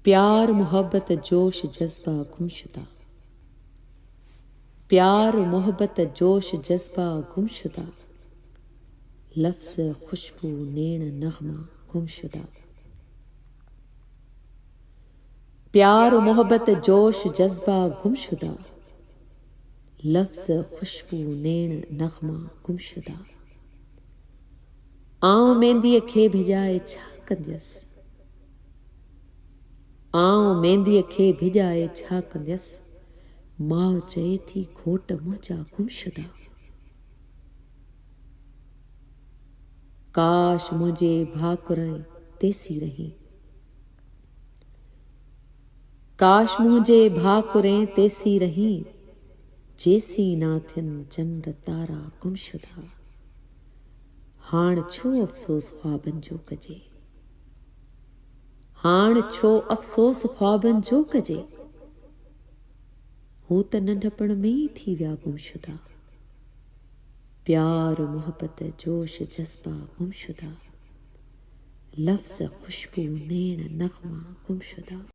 प्यार मोहब्बत जोश जज्बा गुमशुदा, प्यार मोहब्बत जोश जज्बा गुमशुदा, लफ्ज़ खुशबू नेण नगमा गुमशुदा। प्यार मोहब्बत जोश जज्बा गुमशुदा, लफ्ज़ खुशबू नेण नगमा गुमशुदा। आऊं मेहंदीअ खे भिजाए छा कंदसि, आऊं मेहंदीअ खे भिजाए छा कंदसि, माउ चए थी घोट मुंहिंजा गुमशुदा। काश मुंहिंजे भाकुरनि तेसी रही, काश मुंहिंजे भाकुरें तेसी रही, जेसी ना थियनि चंड तारा गुमशुदा। हाण छो अफ़सोस ख्वाबनि जो कजे, हाण छो अफ़सोस ख्वाबनि जो कजे, हू त नंढपण में ई थी विया गुमशुदा। प्यार मोहब्बत जोश जज्बा गुमशुदा, लफ्ज़ खुशबू नेण नगमा गुमशुदा।